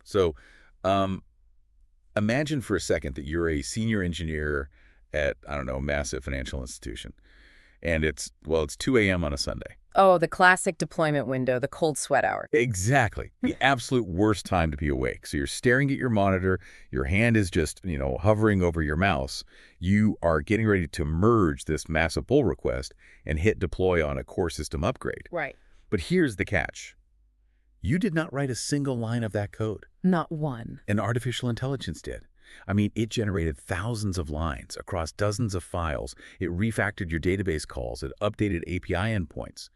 So um, imagine for a second that you're a senior engineer at, I don't know, a massive financial institution. And it's 2 a.m. on a Sunday. Oh, the classic deployment window, the cold sweat hour. Exactly. The absolute worst time to be awake. So you're staring at your monitor, your hand is just, hovering over your mouse. You are getting ready to merge this massive pull request and hit deploy on a core system upgrade. Right. But here's the catch. You did not write a single line of that code. Not one. An artificial intelligence did. I mean, it generated thousands of lines across dozens of files. It refactored your database calls. It updated API endpoints.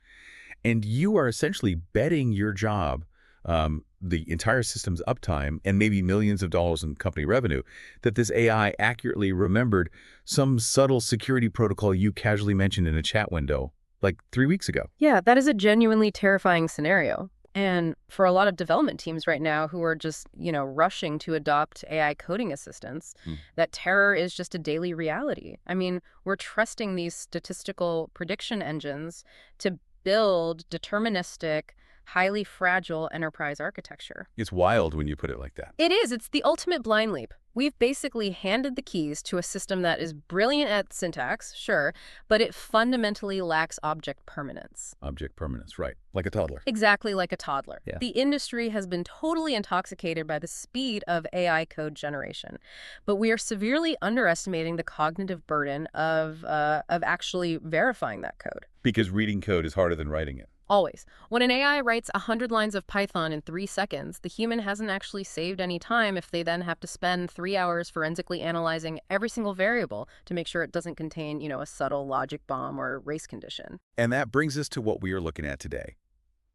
And you are essentially betting your job, the entire system's uptime, and maybe millions of dollars in company revenue, that this AI accurately remembered some subtle security protocol you casually mentioned in a chat window like 3 weeks ago. Yeah, that is a genuinely terrifying scenario. And for a lot of development teams right now who are just, rushing to adopt AI coding assistants, that terror is just a daily reality. I mean, we're trusting these statistical prediction engines to build deterministic, highly fragile enterprise architecture. It's wild when you put it like that. It is. It's the ultimate blind leap. We've basically handed the keys to a system that is brilliant at syntax, sure, but it fundamentally lacks object permanence. Object permanence, right. Like a toddler. Exactly like a toddler. Yeah. The industry has been totally intoxicated by the speed of AI code generation, but we are severely underestimating the cognitive burden of actually verifying that code. Because reading code is harder than writing it. Always. When an AI writes 100 lines of Python in 3 seconds, the human hasn't actually saved any time if they then have to spend 3 hours forensically analyzing every single variable to make sure it doesn't contain, a subtle logic bomb or race condition. And that brings us to what we are looking at today.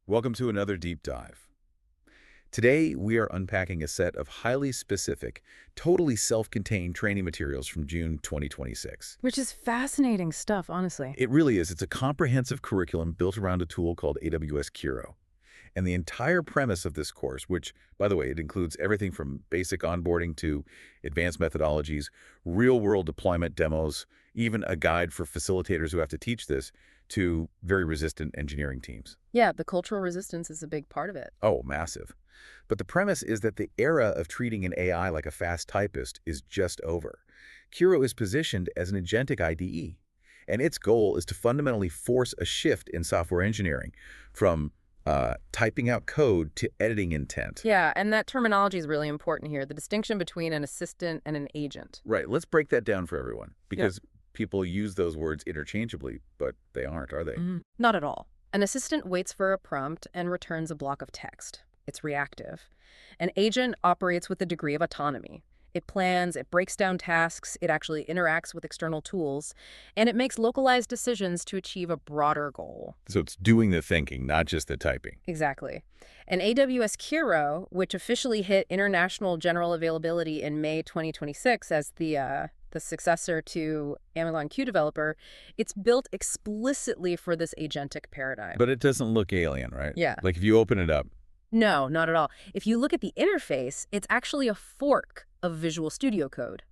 Welcome to another deep dive. Today, we are unpacking a set of highly specific, totally self-contained training materials from June 2026. Which is fascinating stuff, honestly. It really is. It's a comprehensive curriculum built around a tool called AWS Kiro. And the entire premise of this course, which, by the way, it includes everything from basic onboarding to advanced methodologies, real-world deployment demos, even a guide for facilitators who have to teach this, to very resistant engineering teams. Yeah, the cultural resistance is a big part of it. Oh, massive. But the premise is that the era of treating an AI like a fast typist is just over. Kiro is positioned as an agentic IDE, and its goal is to fundamentally force a shift in software engineering from typing out code to editing intent. Yeah, and that terminology is really important here, the distinction between an assistant and an agent. Right. Let's break that down for everyone, because people use those words interchangeably, but they aren't, are they? Not at all. An assistant waits for a prompt and returns a block of text. It's reactive. An agent operates with a degree of autonomy. It plans, it breaks down tasks, it actually interacts with external tools, and it makes localized decisions to achieve a broader goal. So it's doing the thinking, not just the typing. Exactly. And AWS Kiro, which officially hit international general availability in May 2026 as the successor to Amazon Q Developer, it's built explicitly for this agentic paradigm. But it doesn't look alien, right? Yeah. Like if you open it up. No, not at all. If you look at the interface, it's actually a fork of Visual Studio Code,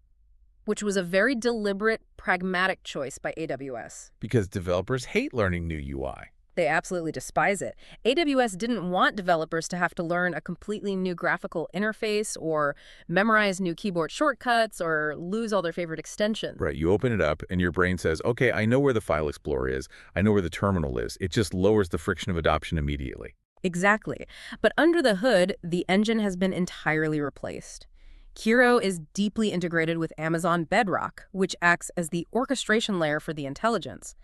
which was a very deliberate, pragmatic choice by AWS. Because developers hate learning new UI. They absolutely despise it. AWS didn't want developers to have to learn a completely new graphical interface or memorize new keyboard shortcuts or lose all their favorite extensions. Right. You open it up and your brain says, okay, I know where the File Explorer is. I know where the terminal is. It just lowers the friction of adoption immediately. Exactly. But under the hood, the engine has been entirely replaced. Kiro is deeply integrated with Amazon Bedrock, which acts as the orchestration layer for the intelligence.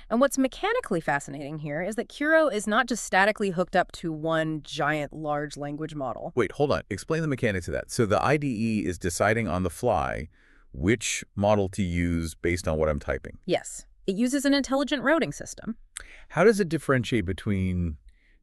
And what's mechanically fascinating here is that Kiro is not just statically hooked up to one giant large language model. Wait, hold on. Explain the mechanics of that. So the IDE is deciding on the fly which model to use based on what I'm typing. Yes. It uses an intelligent routing system. How does it differentiate between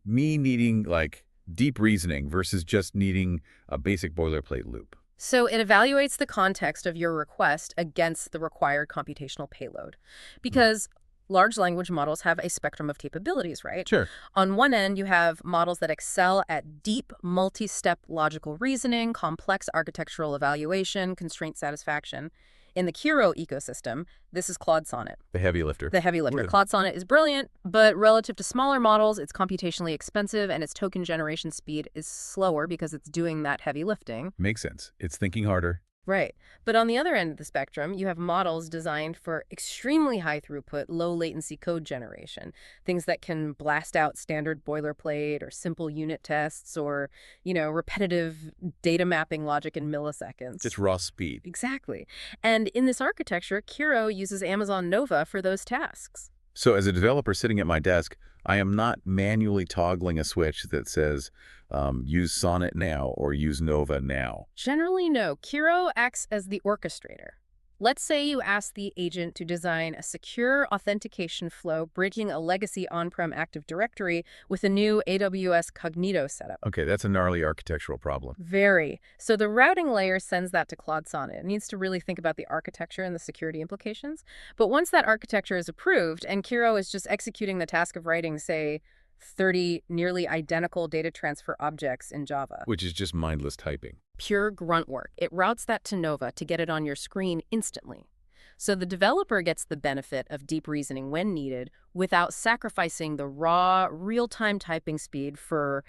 me needing, like, deep reasoning versus just needing a basic boilerplate loop? So it evaluates the context of your request against the required computational payload. Because large language models have a spectrum of capabilities, right? Sure. On one end, you have models that excel at deep, multi-step logical reasoning, complex architectural evaluation, constraint satisfaction. In the Kiro ecosystem, this is Claude Sonnet, The heavy lifter. the heavy lifter. Really? Claude Sonnet is brilliant, but relative to smaller models, it's computationally expensive and its token generation speed is slower because it's doing that heavy lifting. Makes sense. It's thinking harder. Right. But on the other end of the spectrum, you have models designed for extremely high throughput, low latency code generation. Things that can blast out standard boilerplate or simple unit tests or, repetitive data mapping logic in milliseconds. Just raw speed. Exactly. And in this architecture, Kiro uses Amazon Nova for those tasks. So as a developer sitting at my desk, I am not manually toggling a switch that says use Sonnet now or use Nova now. Generally, no. Kiro acts as the orchestrator. Let's say you ask the agent to design a secure authentication flow bridging a legacy on-prem Active Directory with a new AWS Cognito setup. Okay, that's a gnarly architectural problem. Very. So the routing layer sends that to Claude Sonnet. It needs to really think about the architecture and the security implications. But once that architecture is approved and Kiro is just executing the task of writing, say, 30 nearly identical data transfer objects in Java. Which is just mindless typing. Pure grunt work. It routes that to Nova to get it on your screen instantly. So the developer gets the benefit of deep reasoning when needed without sacrificing the raw, real-time typing speed for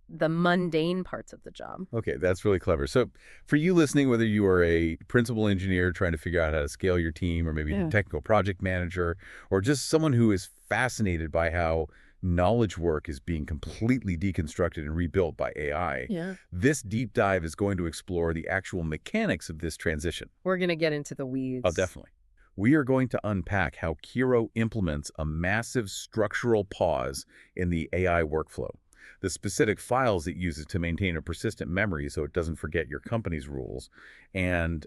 the mundane parts of the job. Okay, that's really clever. So for you listening, whether you are a principal engineer trying to figure out how to scale your team, or maybe a technical project manager, or just someone who is fascinated by how knowledge work is being completely deconstructed and rebuilt by AI, this deep dive is going to explore the actual mechanics of this transition. We're going to get into the weeds. Oh, definitely. We are going to unpack how Kiro implements a massive structural pause in the AI workflow, the specific files it uses to maintain a persistent memory so it doesn't forget your company's rules, and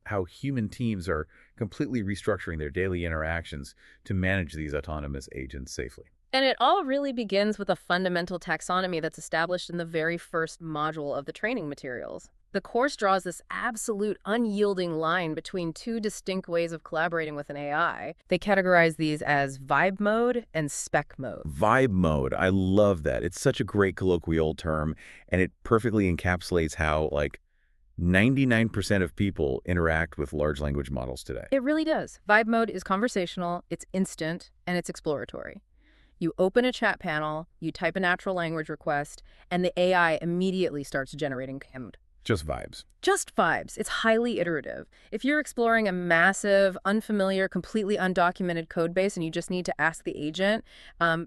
how human teams are completely restructuring their daily interactions to manage these autonomous agents safely. And it all really begins with a fundamental taxonomy that's established in the very first module of the training materials. The course draws this absolute unyielding line between two distinct ways of collaborating with an AI. They categorize these as vibe mode and spec mode. Vibe mode. I love that. It's such a great colloquial term, and it perfectly encapsulates how, 99% of people interact with large language models today. It really does. Vibe mode is conversational, it's instant, and it's exploratory. You open a chat panel, you type a natural language request, and the AI immediately starts generating code. Just vibes. Just vibes. It's highly iterative. If you're exploring a massive, unfamiliar, completely undocumented code base and you just need to ask the agent,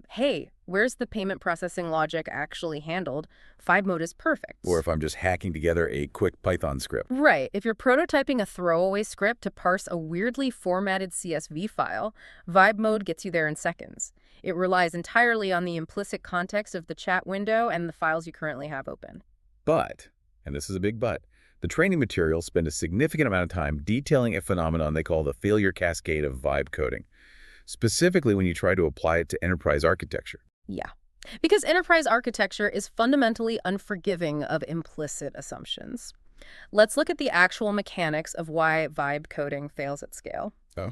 hey, where's the payment processing logic actually handled? Vibe mode is perfect. Or if I'm just hacking together a quick Python script. Right. If you're prototyping a throwaway script to parse a weirdly formatted CSV file, vibe mode gets you there in seconds. It relies entirely on the implicit context of the chat window and the files you currently have open. But, and this is a big but, the training materials spend a significant amount of time detailing a phenomenon they call the failure cascade of vibe coding, specifically when you try to apply it to enterprise architecture. Yeah. Because enterprise architecture is fundamentally unforgiving of implicit assumptions. Let's look at the actual mechanics of why vibe coding fails at scale. Oh.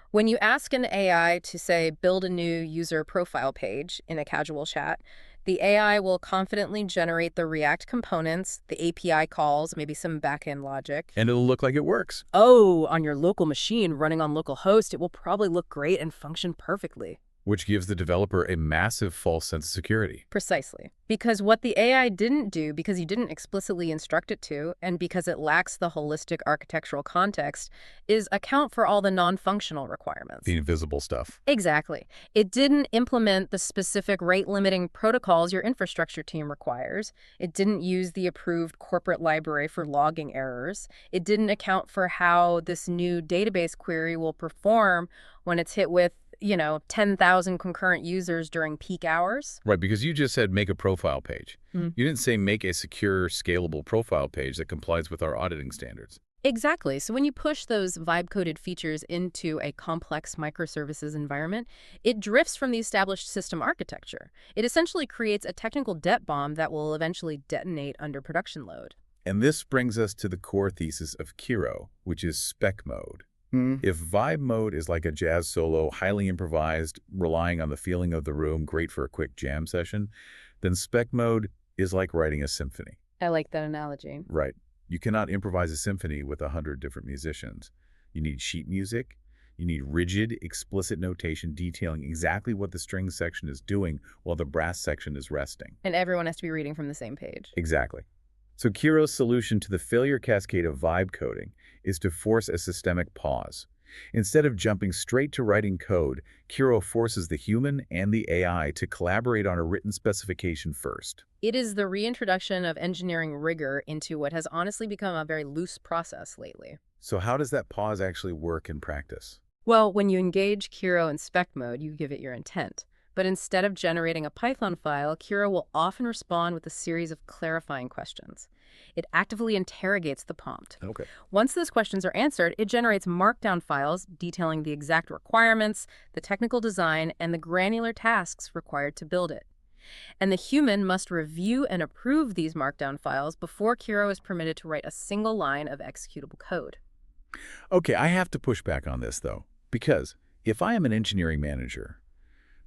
When you ask an AI to, say, build a new user profile page in a casual chat, the AI will confidently generate the React components, the API calls, maybe some backend logic. And it'll look like it works. Oh, on your local machine running on localhost, it will probably look great and function perfectly. Which gives the developer a massive false sense of security. Precisely. Because what the AI didn't do, because you didn't explicitly instruct it to, and because it lacks the holistic architectural context, is account for all the non-functional requirements. The invisible stuff. Exactly. It didn't implement the specific rate-limiting protocols your infrastructure team requires. It didn't use the approved corporate library for logging errors. It didn't account for how this new database query will perform when it's hit with 10,000 concurrent users during peak hours. Right, because you just said make a profile page. You didn't say make a secure, scalable profile page that complies with our auditing standards. Exactly. So when you push those vibe-coded features into a complex microservices environment, it drifts from the established system architecture. It essentially creates a technical debt bomb that will eventually detonate under production load. And this brings us to the core thesis of Kiro, which is spec mode. If vibe mode is like a jazz solo, highly improvised, relying on the feeling of the room, great for a quick jam session, then spec mode is like writing a symphony. I like that analogy. Right. You cannot improvise a symphony with 100 different musicians. You need sheet music. You need rigid, explicit notation detailing exactly what the strings section is doing while the brass section is resting. And everyone has to be reading from the same page. Exactly. So Kiro's solution to the failure cascade of vibe coding is to force a systemic pause. Instead of jumping straight to writing code, Kiro forces the human and the AI to collaborate on a written specification first. It is the reintroduction of engineering rigor into what has honestly become a very loose process lately. So how does that pause actually work in practice? Well, when you engage Kiro in spec mode, you give it your intent. But instead of generating a Python file, Kiro will often respond with a series of clarifying questions. It actively interrogates the prompt. Okay. Once those questions are answered, it generates markdown files detailing the exact requirements, the technical design, and the granular tasks required to build it. And the human must review and approve these markdown files before Kiro is permitted to write a single line of executable code. Okay, I have to push back on this, though, because if I am an engineering manager,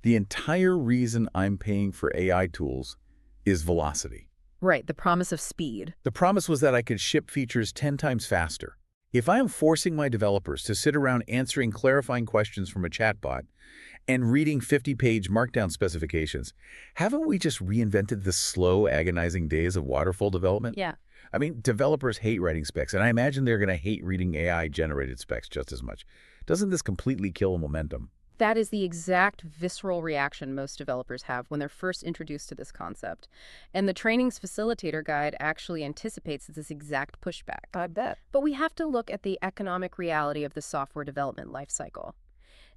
the entire reason I'm paying for AI tools is velocity. Right, the promise of speed. The promise was that I could ship features 10 times faster. If I am forcing my developers to sit around answering clarifying questions from a chatbot and reading 50-page markdown specifications, haven't we just reinvented the slow, agonizing days of waterfall development? Yeah. I mean, developers hate writing specs, and I imagine they're going to hate reading AI-generated specs just as much. Doesn't this completely kill momentum? That is the exact visceral reaction most developers have when they're first introduced to this concept. And the training's facilitator guide actually anticipates this exact pushback. I bet. But we have to look at the economic reality of the software development lifecycle.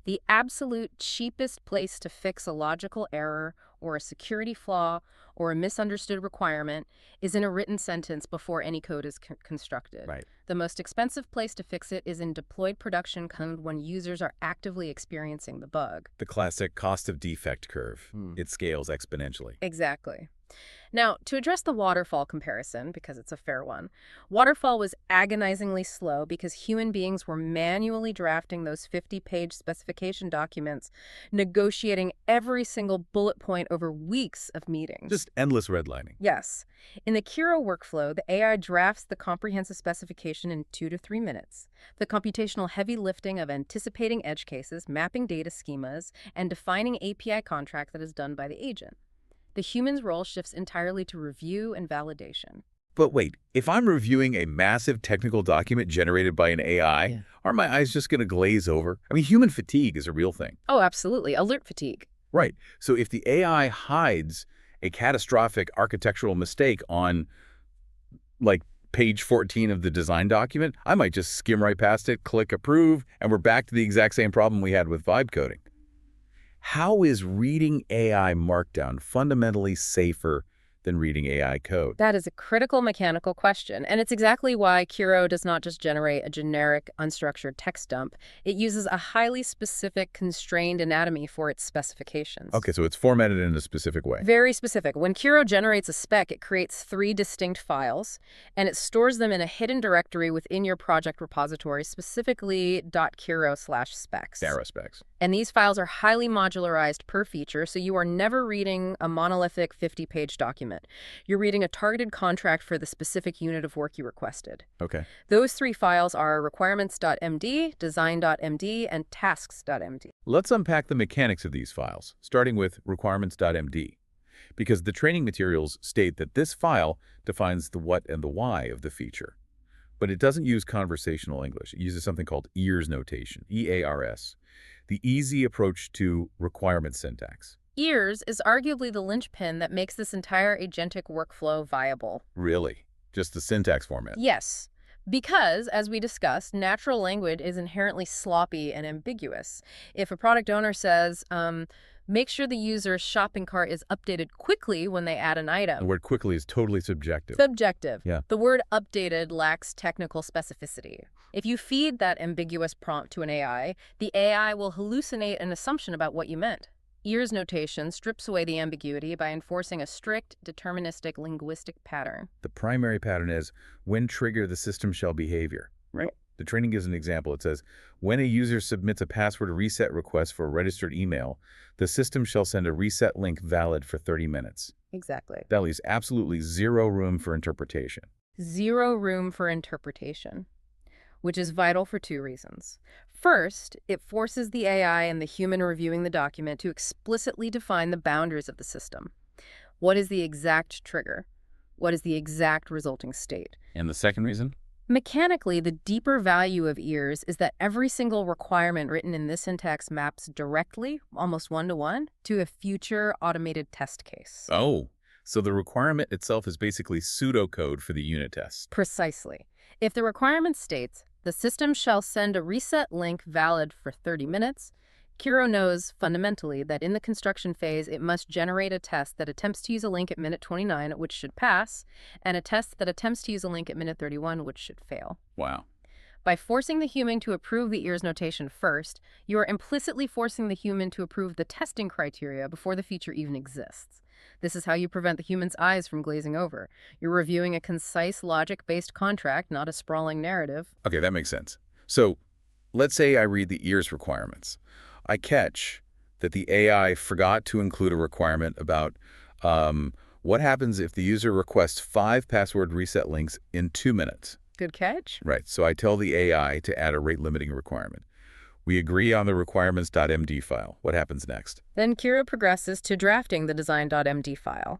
The absolute cheapest place to fix a logical error or a security flaw or a misunderstood requirement is in a written sentence before any code is constructed. Right. The most expensive place to fix it is in deployed production code when users are actively experiencing the bug. The classic cost of defect curve. It scales exponentially. Exactly. Now, to address the waterfall comparison, because it's a fair one, waterfall was agonizingly slow because human beings were manually drafting those 50-page specification documents, negotiating every single bullet point over weeks of meetings. Just endless redlining. Yes. In the Kiro workflow, the AI drafts the comprehensive specification in 2 to 3 minutes. The computational heavy lifting of anticipating edge cases, mapping data schemas, and defining API contract that is done by the agent. The human's role shifts entirely to review and validation. But wait, if I'm reviewing a massive technical document generated by an AI, aren't my eyes just going to glaze over? I mean, human fatigue is a real thing. Oh, absolutely. Alert fatigue. Right. So if the AI hides a catastrophic architectural mistake on, like, page 14 of the design document, I might just skim right past it, click approve, and we're back to the exact same problem we had with vibe coding. How is reading AI Markdown fundamentally safer than reading AI code? That is a critical mechanical question, and it's exactly why Kiro does not just generate a generic, unstructured text dump. It uses a highly specific, constrained anatomy for its specifications. Okay, so it's formatted in a specific way. Very specific. When Kiro generates a spec, it creates 3 distinct files, and it stores them in a hidden directory within your project repository, specifically .kiro/specs. Narrow specs. And these files are highly modularized per feature, so you are never reading a monolithic 50-page document. You're reading a targeted contract for the specific unit of work you requested. Okay. Those 3 files are requirements.md, design.md, and tasks.md. Let's unpack the mechanics of these files, starting with requirements.md, because the training materials state that this file defines the what and the why of the feature. But it doesn't use conversational English. It uses something called EARS notation, E-A-R-S, the easy approach to requirement syntax. EARS is arguably the linchpin that makes this entire agentic workflow viable. Really? Just the syntax format? Yes, because, as we discussed, natural language is inherently sloppy and ambiguous. If a product owner says, make sure the user's shopping cart is updated quickly when they add an item. The word quickly is totally subjective. Subjective. Yeah. The word updated lacks technical specificity. If you feed that ambiguous prompt to an AI, the AI will hallucinate an assumption about what you meant. EARS notation strips away the ambiguity by enforcing a strict, deterministic linguistic pattern. The primary pattern is, when trigger the system shall behavior. Right. The training gives an example. It says, when a user submits a password reset request for a registered email, the system shall send a reset link valid for 30 minutes. Exactly. That leaves absolutely zero room for interpretation. Zero room for interpretation, which is vital for two reasons. First, it forces the AI and the human reviewing the document to explicitly define the boundaries of the system. What is the exact trigger? What is the exact resulting state? And the second reason? Mechanically, the deeper value of ears is that every single requirement written in this syntax maps directly, almost one-to-one, to a future automated test case. Oh, so the requirement itself is basically pseudocode for the unit test. Precisely. If the requirement states, the system shall send a reset link valid for 30 minutes, Kiro knows fundamentally that in the construction phase, it must generate a test that attempts to use a link at minute 29, which should pass, and a test that attempts to use a link at minute 31, which should fail. Wow. By forcing the human to approve the ears notation first, you are implicitly forcing the human to approve the testing criteria before the feature even exists. This is how you prevent the human's eyes from glazing over. You're reviewing a concise, logic-based contract, not a sprawling narrative. Okay, that makes sense. So let's say I read the ears requirements. I catch that the AI forgot to include a requirement about what happens if the user requests 5 password reset links in 2 minutes. Good catch? Right, so I tell the AI to add a rate-limiting requirement. We agree on the requirements.md file. What happens next? Then Kiro progresses to drafting the design.md file.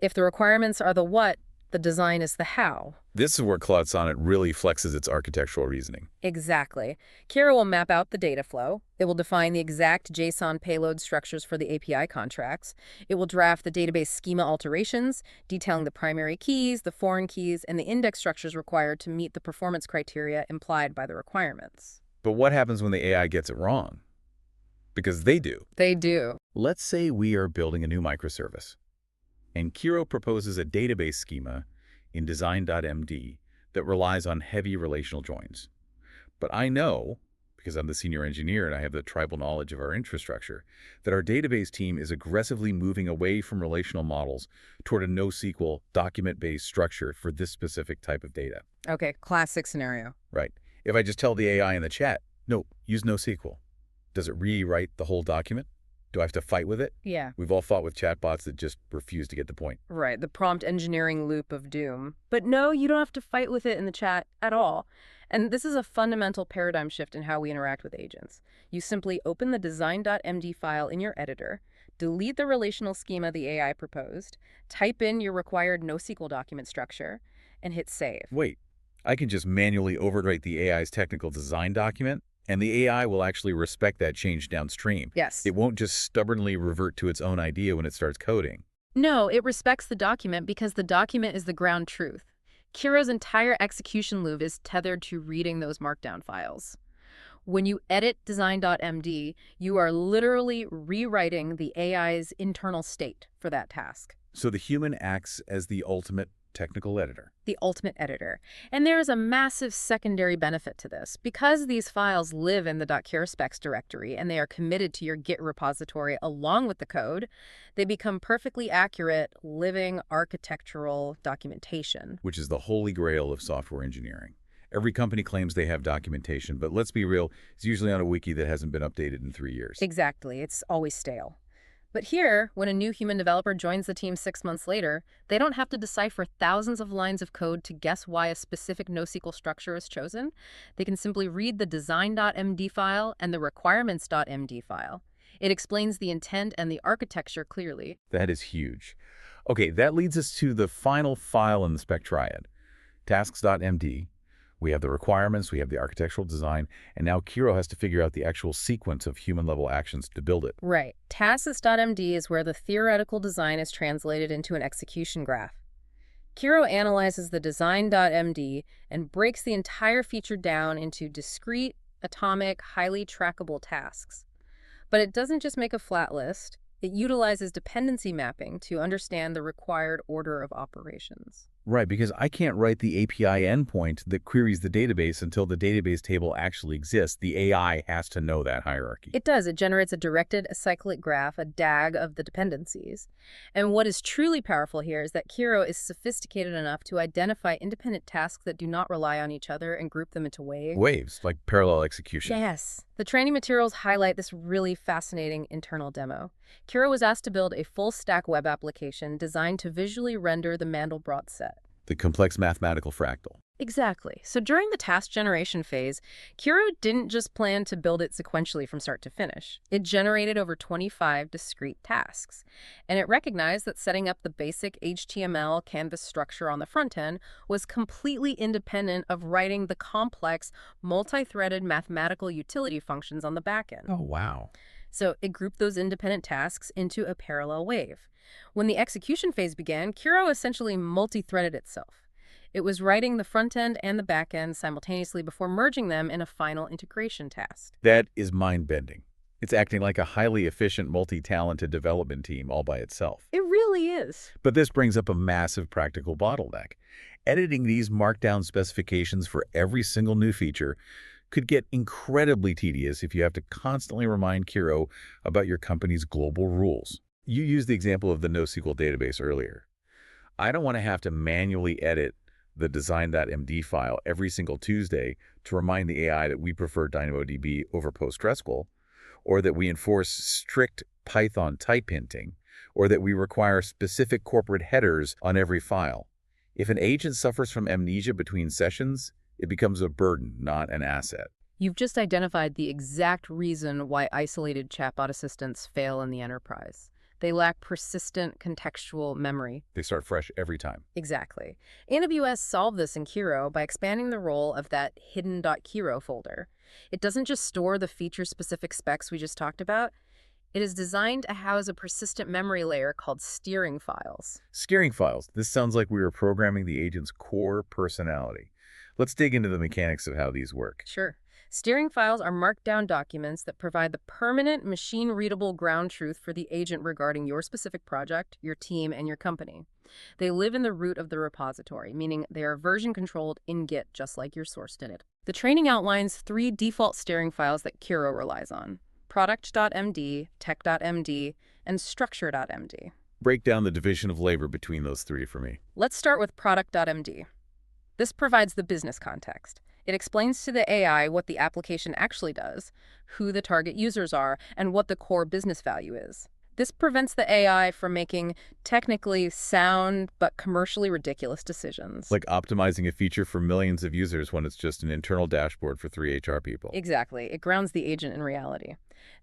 If the requirements are the what, the design is the how. This is where Cloud Sonnet really flexes its architectural reasoning. Exactly. Kiro will map out the data flow. It will define the exact JSON payload structures for the API contracts. It will draft the database schema alterations, detailing the primary keys, the foreign keys, and the index structures required to meet the performance criteria implied by the requirements. But what happens when the AI gets it wrong? Because they do. They do. Let's say we are building a new microservice, and Kiro proposes a database schema in design.md that relies on heavy relational joins. But I know, because I'm the senior engineer and I have the tribal knowledge of our infrastructure, that our database team is aggressively moving away from relational models toward a NoSQL document-based structure for this specific type of data. Okay, classic scenario. Right. If I just tell the AI in the chat, no, use NoSQL, does it rewrite the whole document? Do I have to fight with it? Yeah. We've all fought with chatbots that just refuse to get the point. Right, the prompt engineering loop of doom. But no, you don't have to fight with it in the chat at all. And this is a fundamental paradigm shift in how we interact with agents. You simply open the design.md file in your editor, delete the relational schema the AI proposed, type in your required NoSQL document structure, and hit save. Wait, I can just manually overwrite the AI's technical design document, and the AI will actually respect that change downstream. Yes. It won't just stubbornly revert to its own idea when it starts coding. No, it respects the document because the document is the ground truth. Kiro's entire execution loop is tethered to reading those markdown files. When you edit design.md, you are literally rewriting the AI's internal state for that task. So the human acts as the ultimate technical editor. The ultimate editor. And there is a massive secondary benefit to this. Because these files live in the .kiroSpecs directory and they are committed to your Git repository along with the code, they become perfectly accurate, living architectural documentation. Which is the holy grail of software engineering. Every company claims they have documentation, but let's be real, it's usually on a wiki that hasn't been updated in 3 years. Exactly. It's always stale. But here, when a new human developer joins the team 6 months later, they don't have to decipher thousands of lines of code to guess why a specific NoSQL structure is chosen. They can simply read the design.md file and the requirements.md file. It explains the intent and the architecture clearly. That is huge. Okay, that leads us to the final file in the spec triad, tasks.md. We have the requirements, we have the architectural design, and now Kiro has to figure out the actual sequence of human-level actions to build it. Right. Tasks.md is where the theoretical design is translated into an execution graph. Kiro analyzes the design.md and breaks the entire feature down into discrete, atomic, highly trackable tasks. But it doesn't just make a flat list. It utilizes dependency mapping to understand the required order of operations. Right, because I can't write the API endpoint that queries the database until the database table actually exists. The AI has to know that hierarchy. It does. It generates a directed acyclic graph, a DAG of the dependencies. And what is truly powerful here is that Kiro is sophisticated enough to identify independent tasks that do not rely on each other and group them into waves. Waves, like parallel execution. Yes. The training materials highlight this really fascinating internal demo. Kiro was asked to build a full-stack web application designed to visually render the Mandelbrot set. The complex mathematical fractal. Exactly. So during the task generation phase, Kiro didn't just plan to build it sequentially from start to finish. It generated over 25 discrete tasks. And it recognized that setting up the basic HTML canvas structure on the front end was completely independent of writing the complex, multi-threaded mathematical utility functions on the back end. Oh, wow. So it grouped those independent tasks into a parallel wave. When the execution phase began, Kiro essentially multi-threaded itself. It was writing the front end and the back end simultaneously before merging them in a final integration task. That is mind-bending. It's acting like a highly efficient, multi-talented development team all by itself. It really is. But this brings up a massive practical bottleneck. Editing these markdown specifications for every single new feature could get incredibly tedious if you have to constantly remind Kiro about your company's global rules. You used the example of the NoSQL database earlier. I don't want to have to manually edit the design.md file every single Tuesday to remind the AI that we prefer DynamoDB over PostgreSQL, or that we enforce strict Python type hinting, or that we require specific corporate headers on every file. If an agent suffers from amnesia between sessions, it becomes a burden, not an asset. You've just identified the exact reason why isolated chatbot assistants fail in the enterprise. They lack persistent contextual memory. They start fresh every time. Exactly. AWS solved this in Kiro by expanding the role of that hidden.kiro folder. It doesn't just store the feature-specific specs we just talked about. It is designed to house a persistent memory layer called steering files. Steering files. This sounds like we were programming the agent's core personality. Let's dig into the mechanics of how these work. Sure. Steering files are markdown documents that provide the permanent, machine-readable ground truth for the agent regarding your specific project, your team, and your company. They live in the root of the repository, meaning they are version-controlled in Git, just like your source did it. The training outlines 3 default steering files that Kiro relies on: product.md, tech.md, and structure.md. Break down the division of labor between those 3 for me. Let's start with product.md. This provides the business context. It explains to the AI what the application actually does, who the target users are, and what the core business value is. This prevents the AI from making technically sound but commercially ridiculous decisions. Like optimizing a feature for millions of users when it's just an internal dashboard for 3 HR people. Exactly. It grounds the agent in reality.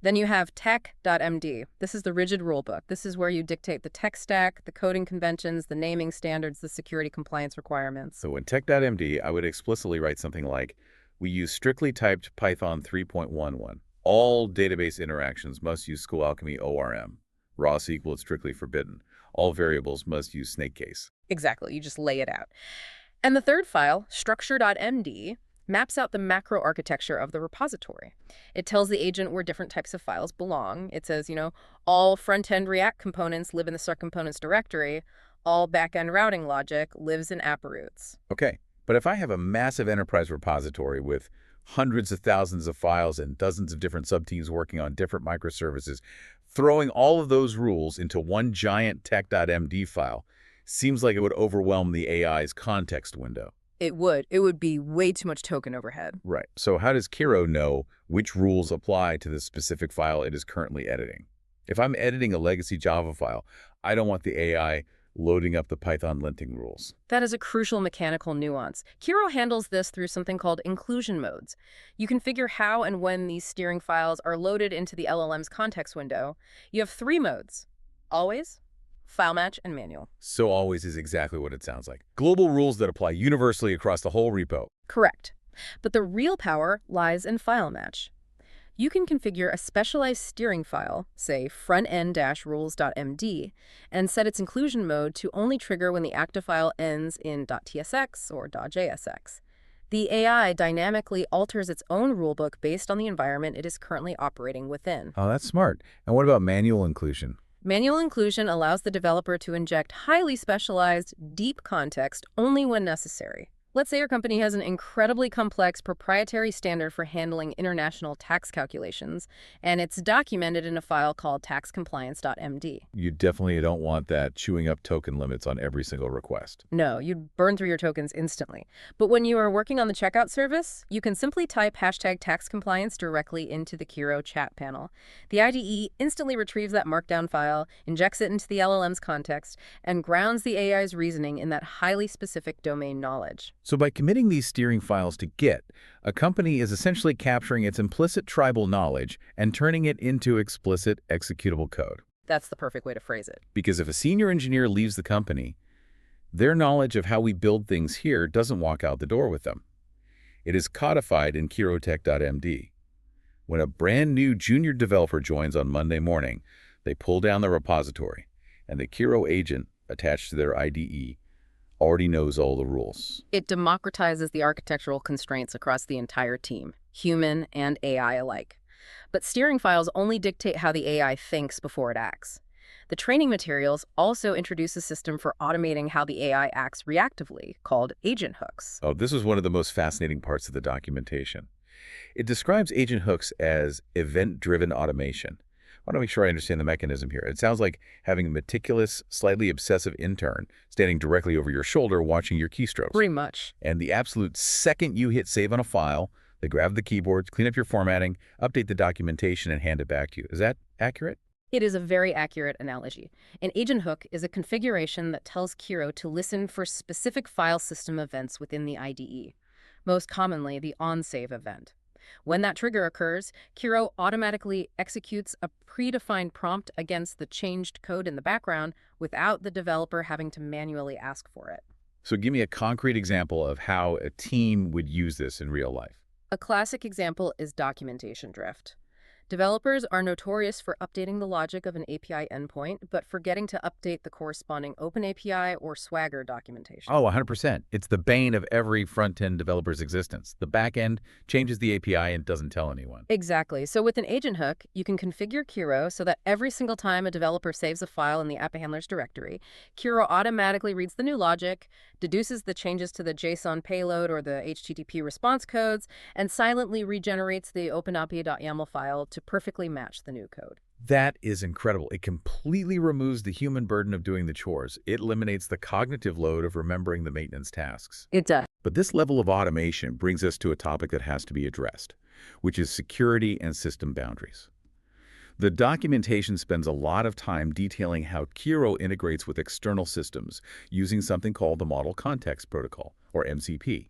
Then you have tech.md. This is the rigid rulebook. This is where you dictate the tech stack, the coding conventions, the naming standards, the security compliance requirements. So in tech.md, I would explicitly write something like, we use strictly typed Python 3.11. All database interactions must use SchoolAlchemy ORM. Raw SQL is strictly forbidden. All variables must use snake case. Exactly. You just lay it out. And the third file, structure.md, maps out the macro architecture of the repository. It tells the agent where different types of files belong. It says, all front-end React components live in the subcomponents directory. All back-end routing logic lives in AppRoots. Okay, but if I have a massive enterprise repository with hundreds of thousands of files and dozens of different subteams working on different microservices, throwing all of those rules into one giant tech.md file seems like it would overwhelm the AI's context window. It would. It would be way too much token overhead. Right. So how does Kiro know which rules apply to the specific file it is currently editing? If I'm editing a legacy Java file, I don't want the AI loading up the Python linting rules. That is a crucial mechanical nuance. Kiro handles this through something called inclusion modes. You configure how and when these steering files are loaded into the LLM's context window. You have 3 modes: always, file match, and manual. So always is exactly what it sounds like. Global rules that apply universally across the whole repo. Correct. But the real power lies in file match. You can configure a specialized steering file, say frontend-rules.md, and set its inclusion mode to only trigger when the active file ends in .tsx or .jsx. The AI dynamically alters its own rulebook based on the environment it is currently operating within. Oh, that's smart. And what about manual inclusion? Manual inclusion allows the developer to inject highly specialized, deep context only when necessary. Let's say your company has an incredibly complex proprietary standard for handling international tax calculations, and it's documented in a file called taxcompliance.md. You definitely don't want that chewing up token limits on every single request. No, you'd burn through your tokens instantly. But when you are working on the checkout service, you can simply type #taxcompliance directly into the Kiro chat panel. The IDE instantly retrieves that markdown file, injects it into the LLM's context, and grounds the AI's reasoning in that highly specific domain knowledge. So by committing these steering files to Git, a company is essentially capturing its implicit tribal knowledge and turning it into explicit executable code. That's the perfect way to phrase it. Because if a senior engineer leaves the company, their knowledge of how we build things here doesn't walk out the door with them. It is codified in kirotech.md. When a brand new junior developer joins on Monday morning, they pull down the repository, and the Kiro agent attached to their IDE already knows all the rules. It democratizes the architectural constraints across the entire team, human and AI alike. But steering files only dictate how the AI thinks before it acts. The training materials also introduce a system for automating how the AI acts reactively, called agent hooks. Oh, this was one of the most fascinating parts of the documentation. It describes agent hooks as event-driven automation. I want to make sure I understand the mechanism here. It sounds like having a meticulous, slightly obsessive intern standing directly over your shoulder watching your keystrokes. Pretty much. And the absolute second you hit save on a file, they grab the keyboard, clean up your formatting, update the documentation, and hand it back to you. Is that accurate? It is a very accurate analogy. An agent hook is a configuration that tells Kiro to listen for specific file system events within the IDE, most commonly the on-save event. When that trigger occurs, Kiro automatically executes a predefined prompt against the changed code in the background without the developer having to manually ask for it. So give me a concrete example of how a team would use this in real life. A classic example is documentation drift. Developers are notorious for updating the logic of an API endpoint, but forgetting to update the corresponding OpenAPI or Swagger documentation. Oh, 100%. It's the bane of every front-end developer's existence. The back end changes the API and doesn't tell anyone. Exactly. So with an agent hook, you can configure Kiro so that every single time a developer saves a file in the app handlers directory, Kiro automatically reads the new logic, deduces the changes to the JSON payload or the HTTP response codes, and silently regenerates the OpenAPI.yaml file to perfectly match the new code. That is incredible. It completely removes the human burden of doing the chores. It eliminates the cognitive load of remembering the maintenance tasks. It does. But this level of automation brings us to a topic that has to be addressed, which is security and system boundaries. The documentation spends a lot of time detailing how Kiro integrates with external systems using something called the Model Context Protocol, or MCP.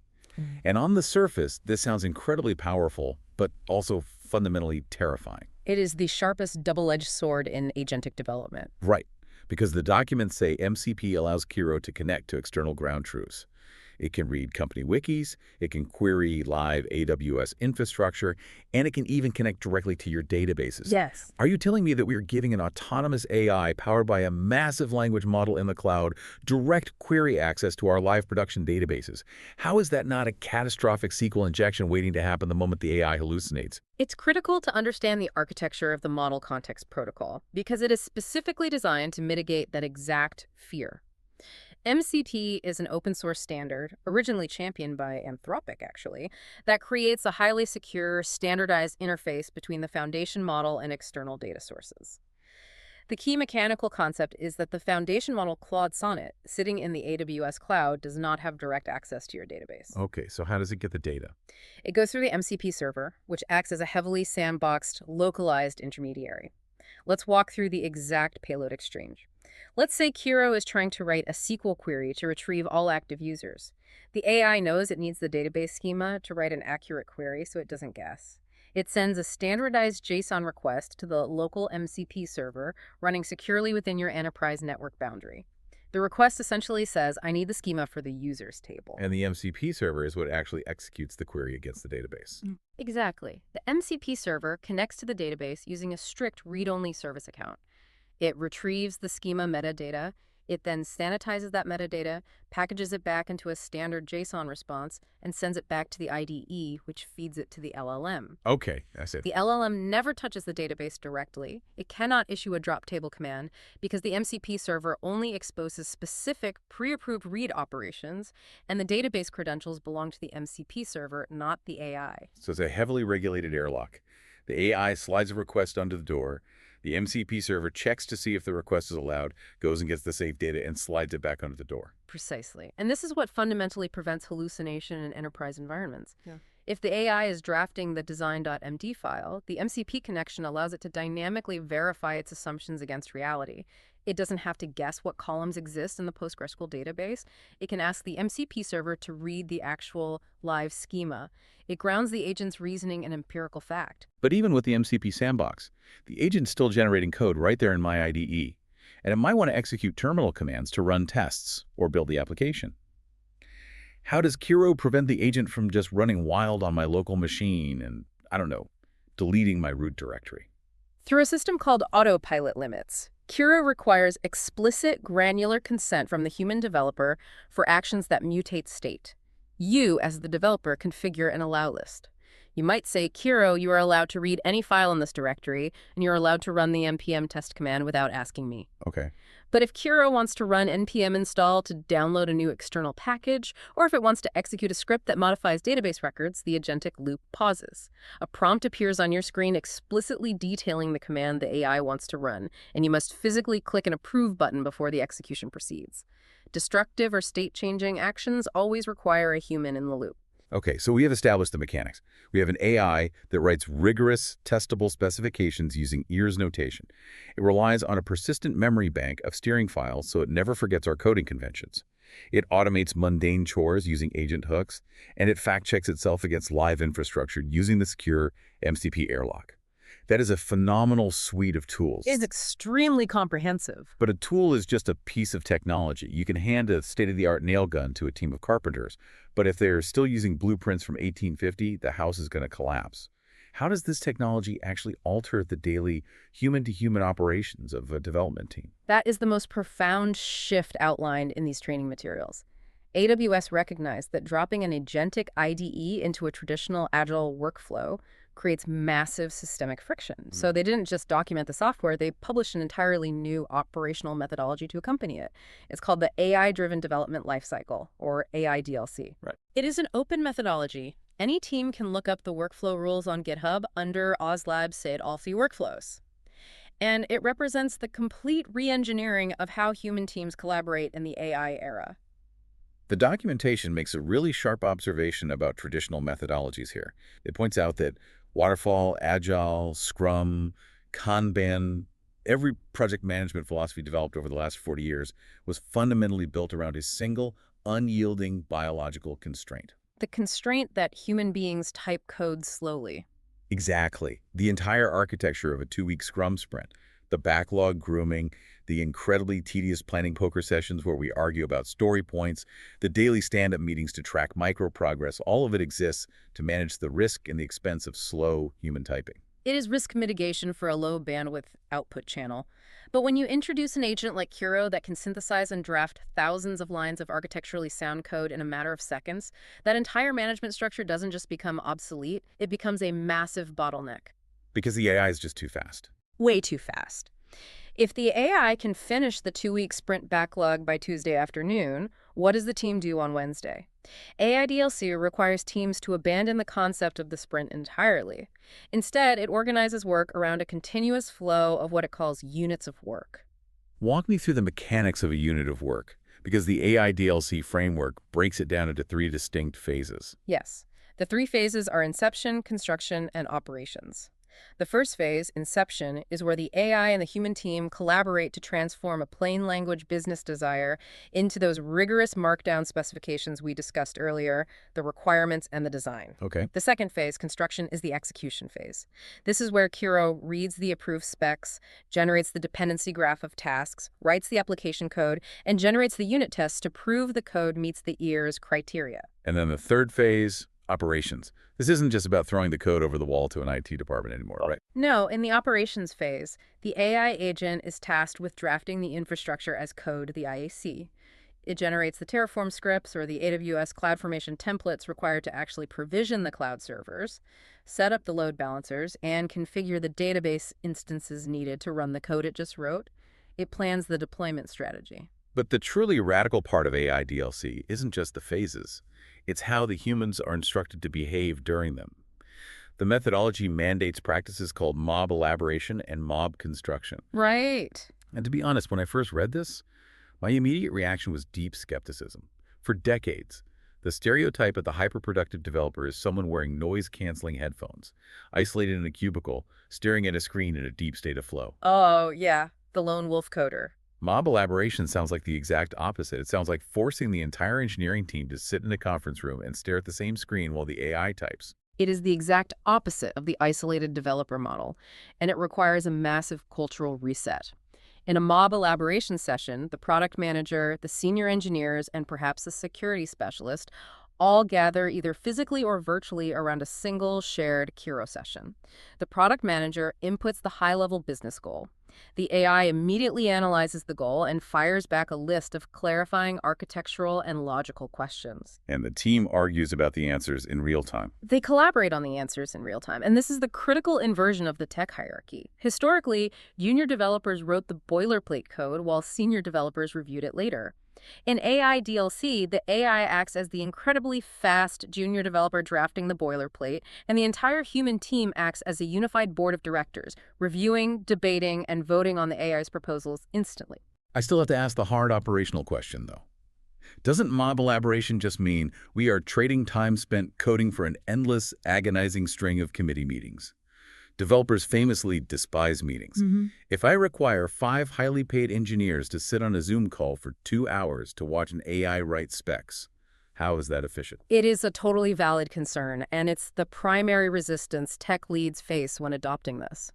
And on the surface, this sounds incredibly powerful, but also fundamentally terrifying. It is the sharpest double-edged sword in agentic development. Right, because the documents say MCP allows Kiro to connect to external ground truths. It can read company wikis, it can query live AWS infrastructure, and it can even connect directly to your databases. Yes. Are you telling me that we are giving an autonomous AI powered by a massive language model in the cloud direct query access to our live production databases? How is that not a catastrophic SQL injection waiting to happen the moment the AI hallucinates? It's critical to understand the architecture of the Model Context Protocol because it is specifically designed to mitigate that exact fear. MCP is an open source standard, originally championed by Anthropic actually, that creates a highly secure, standardized interface between the foundation model and external data sources. The key mechanical concept is that the foundation model Claude Sonnet, sitting in the AWS cloud, does not have direct access to your database. Okay, so how does it get the data? It goes through the MCP server, which acts as a heavily sandboxed, localized intermediary. Let's walk through the exact payload exchange. Let's say Kiro is trying to write a SQL query to retrieve all active users. The AI knows it needs the database schema to write an accurate query, so it doesn't guess. It sends a standardized JSON request to the local MCP server running securely within your enterprise network boundary. The request essentially says, I need the schema for the users table. And the MCP server is what actually executes the query against the database. Exactly. The MCP server connects to the database using a strict read-only service account. It retrieves the schema metadata, It then sanitizes that metadata, packages it back into a standard JSON response, and sends it back to the IDE, which feeds it to the LLM. Okay, that's it. The LLM never touches the database directly. It cannot issue a drop table command because the MCP server only exposes specific pre-approved read operations, and the database credentials belong to the MCP server, not the AI. So it's a heavily regulated airlock. The AI slides a request under the door. The MCP server checks to see if the request is allowed, goes and gets the safe data, and slides it back under the door. Precisely. And this is what fundamentally prevents hallucination in enterprise environments. Yeah. If the AI is drafting the design.md file, the MCP connection allows it to dynamically verify its assumptions against reality. It doesn't have to guess what columns exist in the PostgreSQL database. It can ask the MCP server to read the actual live schema. It grounds the agent's reasoning in empirical fact. But even with the MCP sandbox, the agent's still generating code right there in my IDE, and it might want to execute terminal commands to run tests or build the application. How does Kiro prevent the agent from just running wild on my local machine and, I don't know, deleting my root directory? Through a system called autopilot limits, Kiro requires explicit granular consent from the human developer for actions that mutate state. You, as the developer, configure an allow list. You might say, Kiro, you are allowed to read any file in this directory, and you're allowed to run the npm test command without asking me. Okay. But if Kiro wants to run npm install to download a new external package, or if it wants to execute a script that modifies database records, the agentic loop pauses. A prompt appears on your screen explicitly detailing the command the AI wants to run, and you must physically click an approve button before the execution proceeds. Destructive or state-changing actions always require a human in the loop. Okay, so we have established the mechanics. We have an AI that writes rigorous, testable specifications using ears notation. It relies on a persistent memory bank of steering files so it never forgets our coding conventions. It automates mundane chores using agent hooks, and it fact-checks itself against live infrastructure using the secure MCP airlock. That is a phenomenal suite of tools. It is extremely comprehensive. But a tool is just a piece of technology. You can hand a state-of-the-art nail gun to a team of carpenters, but if they're still using blueprints from 1850, the house is going to collapse. How does this technology actually alter the daily human-to-human operations of a development team? That is the most profound shift outlined in these training materials. AWS recognized that dropping an agentic IDE into a traditional agile workflow creates massive systemic friction. So they didn't just document the software, they published an entirely new operational methodology to accompany it. It's called the AI-Driven Development Lifecycle, or AIDLC. Right. It is an open methodology. Any team can look up the workflow rules on GitHub under OzLab's SID All-C Workflows. And it represents the complete re-engineering of how human teams collaborate in the AI era. The documentation makes a really sharp observation about traditional methodologies here. It points out that Waterfall, Agile, Scrum, Kanban, every project management philosophy developed over the last 40 years was fundamentally built around a single, unyielding biological constraint. The constraint that human beings type code slowly. Exactly. The entire architecture of a 2-week Scrum sprint, the backlog grooming, the incredibly tedious planning poker sessions where we argue about story points, the daily stand-up meetings to track micro-progress, all of it exists to manage the risk and the expense of slow human typing. It is risk mitigation for a low bandwidth output channel. But when you introduce an agent like Kiro that can synthesize and draft thousands of lines of architecturally sound code in a matter of seconds, that entire management structure doesn't just become obsolete, it becomes a massive bottleneck. Because the AI is just too fast. Way too fast. If the AI can finish the 2-week sprint backlog by Tuesday afternoon, what does the team do on Wednesday? AIDLC requires teams to abandon the concept of the sprint entirely. Instead, it organizes work around a continuous flow of what it calls units of work. Walk me through the mechanics of a unit of work, because the AIDLC framework breaks it down into 3 distinct phases. Yes. The 3 phases are inception, construction, and operations. The first phase, inception, is where the AI and the human team collaborate to transform a plain language business desire into those rigorous markdown specifications we discussed earlier, the requirements and the design. Okay. The second phase, construction, is the execution phase. This is where Kiro reads the approved specs, generates the dependency graph of tasks, writes the application code, and generates the unit tests to prove the code meets the EAR's criteria. And then the third phase, Operations. This isn't just about throwing the code over the wall to an IT department anymore, right? No, in the operations phase, the AI agent is tasked with drafting the infrastructure as code, the IAC. It generates the Terraform scripts or the AWS CloudFormation templates required to actually provision the cloud servers, set up the load balancers, and configure the database instances needed to run the code it just wrote. It plans the deployment strategy. But the truly radical part of AI DLC isn't just the phases. It's how the humans are instructed to behave during them. The methodology mandates practices called mob elaboration and mob construction. Right. And to be honest, when I first read this, my immediate reaction was deep skepticism. For decades, the stereotype of the hyperproductive developer is someone wearing noise-canceling headphones, isolated in a cubicle, staring at a screen in a deep state of flow. Oh, yeah, the lone wolf coder. Mob elaboration sounds like the exact opposite. It sounds like forcing the entire engineering team to sit in a conference room and stare at the same screen while the AI types. It is the exact opposite of the isolated developer model, and it requires a massive cultural reset. In a mob elaboration session, the product manager, the senior engineers, and perhaps a security specialist all gather either physically or virtually around a single shared Kiro session. The product manager inputs the high-level business goal. The AI immediately analyzes the goal and fires back a list of clarifying architectural and logical questions. And the team argues about the answers in real time. They collaborate on the answers in real time, and this is the critical inversion of the tech hierarchy. Historically, junior developers wrote the boilerplate code while senior developers reviewed it later. In AI DLC, the AI acts as the incredibly fast junior developer drafting the boilerplate, and the entire human team acts as a unified board of directors, reviewing, debating, and voting on the AI's proposals instantly. I still have to ask the hard operational question, though. Doesn't mob elaboration just mean we are trading time spent coding for an endless, agonizing string of committee meetings? Developers famously despise meetings. If I require 5 highly paid engineers to sit on a Zoom call for 2 hours to watch an AI write specs, how is that efficient? It is a totally valid concern, and it's the primary resistance tech leads face when adopting this.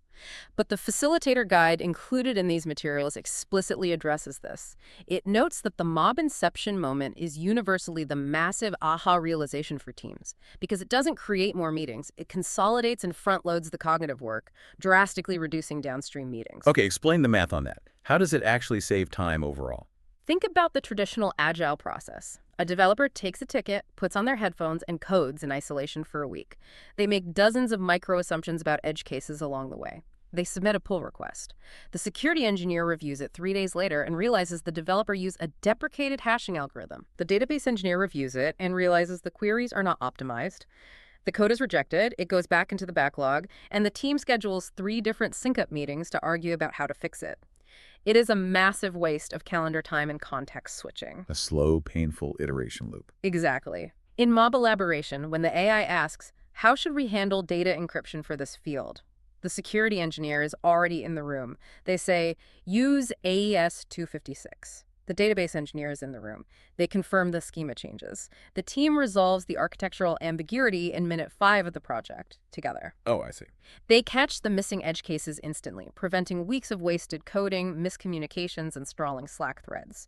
But the facilitator guide included in these materials explicitly addresses this. It notes that the mob inception moment is universally the massive aha realization for teams, because it doesn't create more meetings. It consolidates and front-loads the cognitive work, drastically reducing downstream meetings. Okay, explain the math on that. How does it actually save time overall? Think about the traditional agile process. A developer takes a ticket, puts on their headphones, and codes in isolation for a week. They make dozens of micro-assumptions about edge cases along the way. They submit a pull request. The security engineer reviews it 3 days later and realizes the developer used a deprecated hashing algorithm. The database engineer reviews it and realizes the queries are not optimized. The code is rejected, it goes back into the backlog, and the team schedules 3 different sync-up meetings to argue about how to fix it. It is a massive waste of calendar time and context switching. A slow, painful iteration loop. Exactly. In mob elaboration, when the AI asks, how should we handle data encryption for this field? The security engineer is already in the room. They say, use AES 256. The database engineer is in the room. They confirm the schema changes. The team resolves the architectural ambiguity in minute 5 of the project together. Oh, I see. They catch the missing edge cases instantly, preventing weeks of wasted coding, miscommunications, and sprawling Slack threads.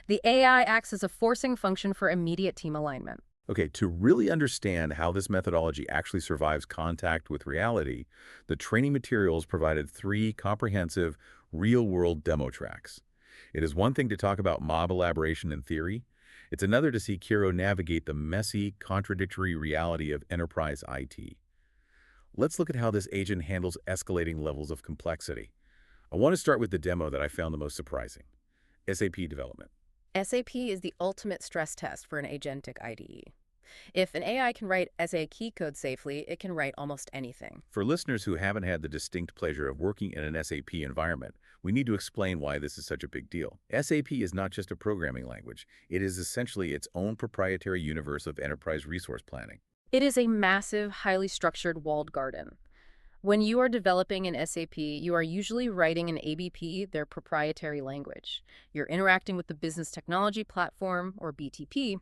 The AI acts as a forcing function for immediate team alignment. Okay, to really understand how this methodology actually survives contact with reality, the training materials provided 3 comprehensive, real-world demo tracks. It is one thing to talk about mob elaboration in theory. It's another to see Kiro navigate the messy, contradictory reality of enterprise IT. Let's look at how this agent handles escalating levels of complexity. I want to start with the demo that I found the most surprising. SAP development. SAP is the ultimate stress test for an agentic IDE. If an AI can write SAP code safely, it can write almost anything. For listeners who haven't had the distinct pleasure of working in an SAP environment, we need to explain why this is such a big deal. SAP is not just a programming language. It is essentially its own proprietary universe of enterprise resource planning. It is a massive, highly structured walled garden. When you are developing in SAP, you are usually writing in ABP, their proprietary language. You're interacting with the Business Technology Platform, or BTP.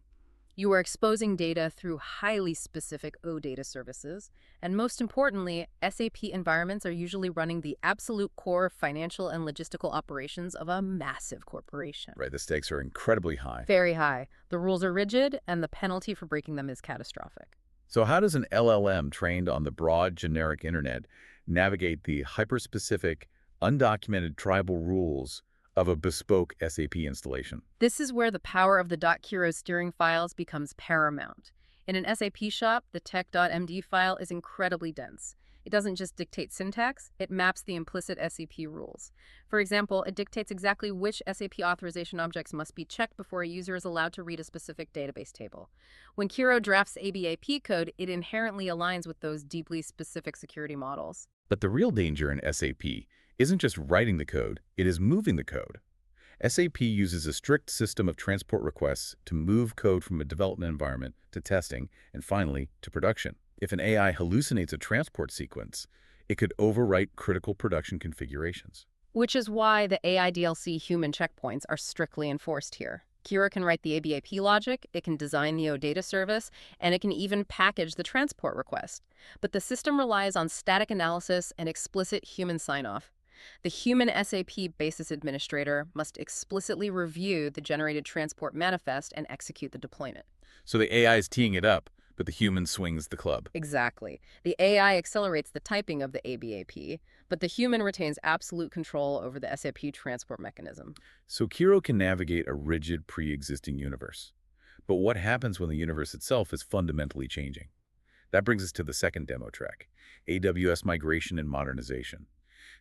You are exposing data through highly specific OData services. And most importantly, SAP environments are usually running the absolute core financial and logistical operations of a massive corporation. Right, the stakes are incredibly high. Very high. The rules are rigid, and the penalty for breaking them is catastrophic. So how does an LLM trained on the broad generic internet navigate the hyper-specific, undocumented tribal rules of a bespoke SAP installation? This is where the power of the .Kiro steering files becomes paramount. In an SAP shop, the tech.md file is incredibly dense. It doesn't just dictate syntax, it maps the implicit SAP rules. For example, it dictates exactly which SAP authorization objects must be checked before a user is allowed to read a specific database table. When Kiro drafts ABAP code, it inherently aligns with those deeply specific security models. But the real danger in SAP isn't just writing the code, it is moving the code. SAP uses a strict system of transport requests to move code from a development environment to testing and finally to production. If an AI hallucinates a transport sequence, it could overwrite critical production configurations. Which is why the AI DLC human checkpoints are strictly enforced here. Kira can write the ABAP logic, it can design the OData service, and it can even package the transport request. But the system relies on static analysis and explicit human sign-off. The human SAP basis administrator must explicitly review the generated transport manifest and execute the deployment. So the AI is teeing it up, but the human swings the club. Exactly. The AI accelerates the typing of the ABAP, but the human retains absolute control over the SAP transport mechanism. So Kiro can navigate a rigid, pre-existing universe. But what happens when the universe itself is fundamentally changing? That brings us to the second demo track, AWS migration and modernization.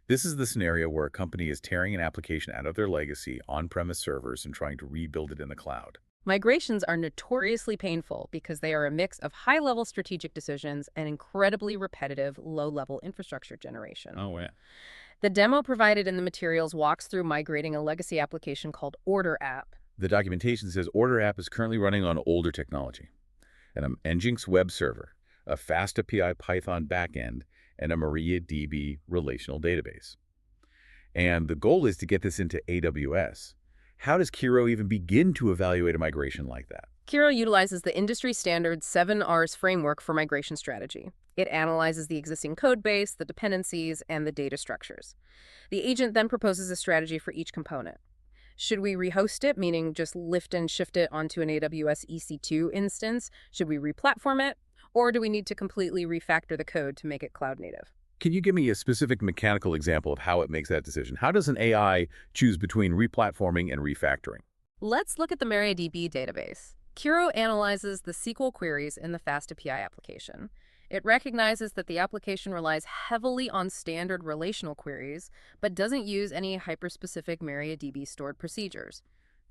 This is the scenario where a company is tearing an application out of their legacy on-premise servers and trying to rebuild it in the cloud. Migrations are notoriously painful because they are a mix of high-level strategic decisions and incredibly repetitive, low-level infrastructure generation. Oh, yeah. The demo provided in the materials walks through migrating a legacy application called Order App. The documentation says Order App is currently running on older technology, an Nginx web server, a fast API Python backend, and a MariaDB relational database. And the goal is to get this into AWS. How does Kiro even begin to evaluate a migration like that? Kiro utilizes the industry standard 7Rs framework for migration strategy. It analyzes the existing code base, the dependencies, and the data structures. The agent then proposes a strategy for each component. Should we rehost it, meaning just lift and shift it onto an AWS EC2 instance? Should we replatform it? Or do we need to completely refactor the code to make it cloud native? Can you give me a specific mechanical example of how it makes that decision? How does an AI choose between replatforming and refactoring? Let's look at the MariaDB database. Kiro analyzes the SQL queries in the FastAPI application. It recognizes that the application relies heavily on standard relational queries, but doesn't use any hyperspecific MariaDB stored procedures.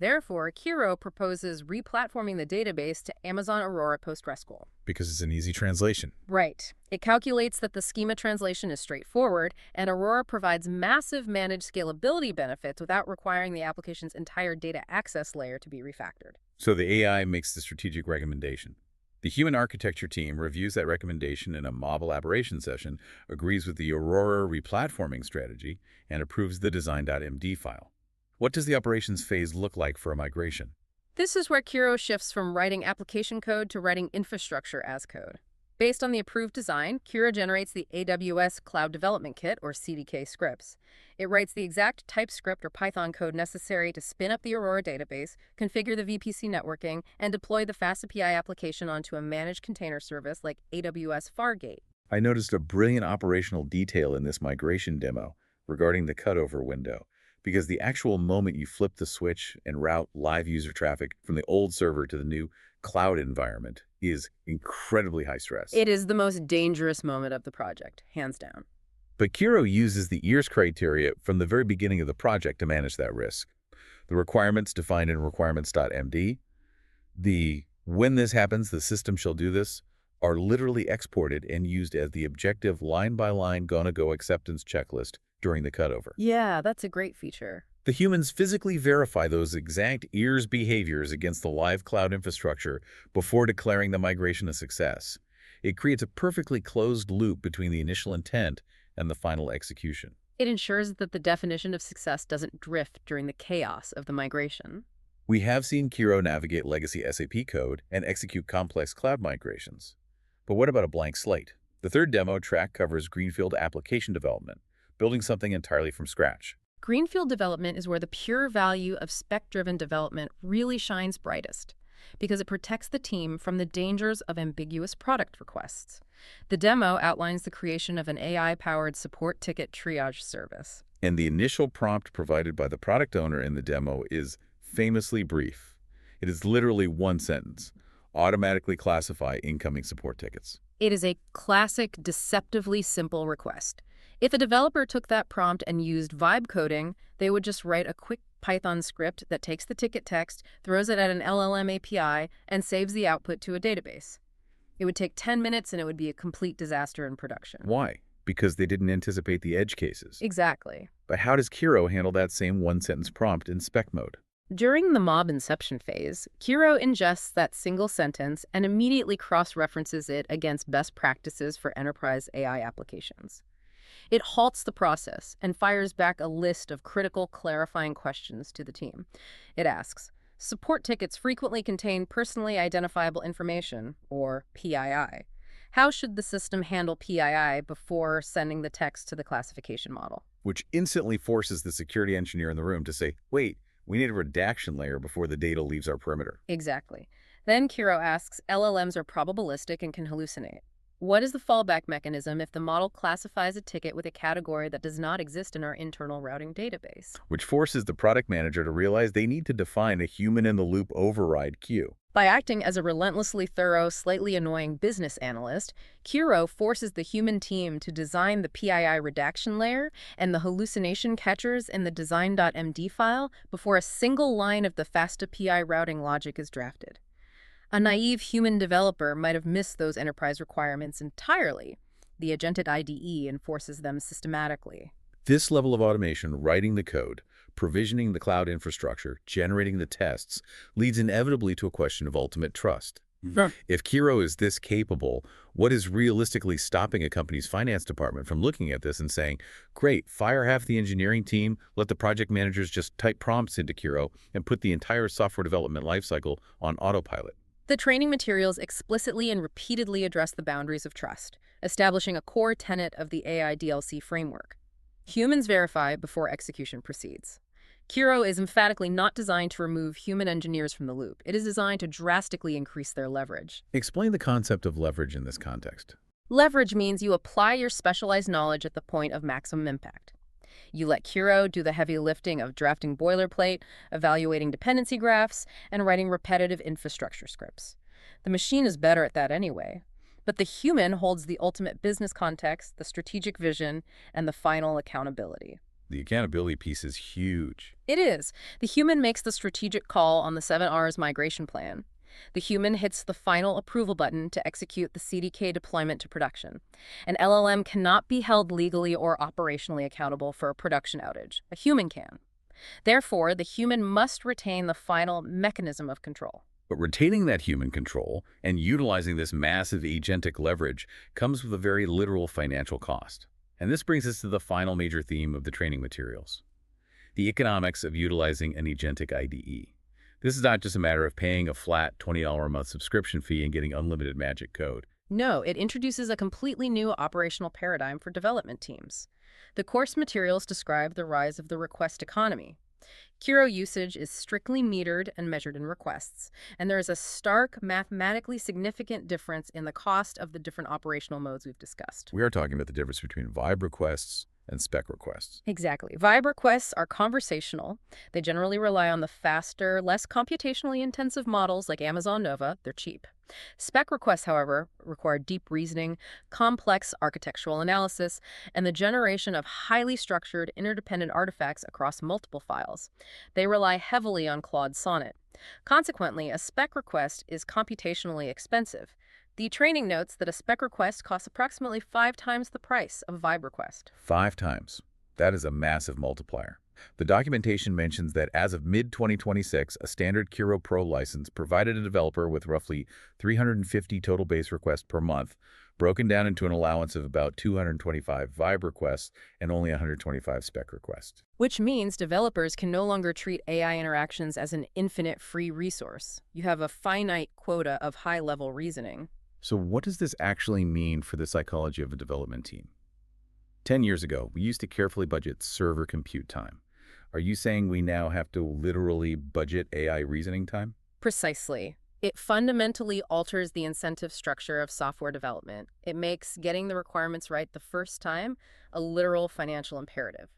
Therefore, Kiro proposes replatforming the database to Amazon Aurora PostgreSQL. Because it's an easy translation. Right. It calculates that the schema translation is straightforward, and Aurora provides massive managed scalability benefits without requiring the application's entire data access layer to be refactored. So the AI makes the strategic recommendation. The human architecture team reviews that recommendation in a mob elaboration session, agrees with the Aurora replatforming strategy, and approves the design.md file. What does the operations phase look like for a migration? This is where Kiro shifts from writing application code to writing infrastructure as code. Based on the approved design, Kiro generates the AWS Cloud Development Kit, or CDK scripts. It writes the exact TypeScript or Python code necessary to spin up the Aurora database, configure the VPC networking, and deploy the FastAPI application onto a managed container service like AWS Fargate. I noticed a brilliant operational detail in this migration demo regarding the cutover window, because the actual moment you flip the switch and route live user traffic from the old server to the new cloud environment is incredibly high stress. It is the most dangerous moment of the project, hands down. But Kiro uses the EARS criteria from the very beginning of the project to manage that risk. The requirements defined in requirements.md, the when this happens, the system shall do this, are literally exported and used as the objective line-by-line gonna-go acceptance checklist during the cutover. Yeah, that's a great feature. The humans physically verify those exact EARS behaviors against the live cloud infrastructure before declaring the migration a success. It creates a perfectly closed loop between the initial intent and the final execution. It ensures that the definition of success doesn't drift during the chaos of the migration. We have seen Kiro navigate legacy SAP code and execute complex cloud migrations. But what about a blank slate? The third demo track covers greenfield application development, building something entirely from scratch. Greenfield development is where the pure value of spec-driven development really shines brightest. because it protects the team from the dangers of ambiguous product requests. The demo outlines the creation of an AI-powered support ticket triage service. And the initial prompt provided by the product owner in the demo is famously brief. It is literally one sentence: automatically classify incoming support tickets. It is a classic, deceptively simple request. If a developer took that prompt and used vibe coding, they would just write a quick Python script that takes the ticket text, throws it at an LLM API, and saves the output to a database. It would take 10 minutes and it would be a complete disaster in production. Why? Because they didn't anticipate the edge cases. Exactly. But how does Kiro handle that same one-sentence prompt in spec mode? During the mob inception phase, Kiro ingests that single sentence and immediately cross-references it against best practices for enterprise AI applications. It halts the process and fires back a list of critical clarifying questions to the team. It asks, support tickets frequently contain personally identifiable information, or PII. How should the system handle PII before sending the text to the classification model? Which instantly forces the security engineer in the room to say, wait, we need a redaction layer before the data leaves our perimeter. Exactly. Then Kiro asks, LLMs are probabilistic and can hallucinate. What is the fallback mechanism if the model classifies a ticket with a category that does not exist in our internal routing database? Which forces the product manager to realize they need to define a human-in-the-loop override queue. By acting as a relentlessly thorough, slightly annoying business analyst, Kiro forces the human team to design the PII redaction layer and the hallucination catchers in the design.md file before a single line of the FASTA PI routing logic is drafted. A naive human developer might have missed those enterprise requirements entirely. The agentic IDE enforces them systematically. This level of automation, writing the code, provisioning the cloud infrastructure, generating the tests, leads inevitably to a question of ultimate trust. Sure. If Kiro is this capable, what is realistically stopping a company's finance department from looking at this and saying, great, fire half the engineering team, let the project managers just type prompts into Kiro and put the entire software development lifecycle on autopilot? The training materials explicitly and repeatedly address the boundaries of trust, establishing a core tenet of the AI DLC framework. Humans verify before execution proceeds. Kiro is emphatically not designed to remove human engineers from the loop. It is designed to drastically increase their leverage. Explain the concept of leverage in this context. Leverage means you apply your specialized knowledge at the point of maximum impact. You let Kiro do the heavy lifting of drafting boilerplate, evaluating dependency graphs, and writing repetitive infrastructure scripts. The machine is better at that anyway. But the human holds the ultimate business context, the strategic vision, and the final accountability. The accountability piece is huge. It is. The human makes the strategic call on the 7Rs migration plan. The human hits the final approval button to execute the CDK deployment to production. An LLM cannot be held legally or operationally accountable for a production outage. A human can. Therefore, the human must retain the final mechanism of control. But retaining that human control and utilizing this massive agentic leverage comes with a very literal financial cost. And this brings us to the final major theme of the training materials: the economics of utilizing an agentic IDE. This is not just a matter of paying a flat $20 a month subscription fee and getting unlimited magic code. No, it introduces a completely new operational paradigm for development teams. The course materials describe the rise of the request economy. Kiro usage is strictly metered and measured in requests, and there is a stark, mathematically significant difference in the cost of the different operational modes we've discussed. We are talking about the difference between vibe requests and spec requests. Exactly. Vibe requests are conversational. They generally rely on the faster, less computationally intensive models like Amazon Nova. They're cheap. Spec requests, however, require deep reasoning, complex architectural analysis, and the generation of highly structured, interdependent artifacts across multiple files. They rely heavily on Claude Sonnet. Consequently, a spec request is computationally expensive. The training notes that a spec request costs approximately 5 times the price of a vibe request. 5 times. That is a massive multiplier. The documentation mentions that as of mid-2026, a standard Kiro Pro license provided a developer with roughly 350 total base requests per month, broken down into an allowance of about 225 vibe requests and only 125 spec requests. Which means developers can no longer treat AI interactions as an infinite free resource. You have a finite quota of high-level reasoning. So what does this actually mean for the psychology of a development team? 10 years ago, we used to carefully budget server compute time. Are you saying we now have to literally budget AI reasoning time? Precisely. It fundamentally alters the incentive structure of software development. It makes getting the requirements right the first time a literal financial imperative.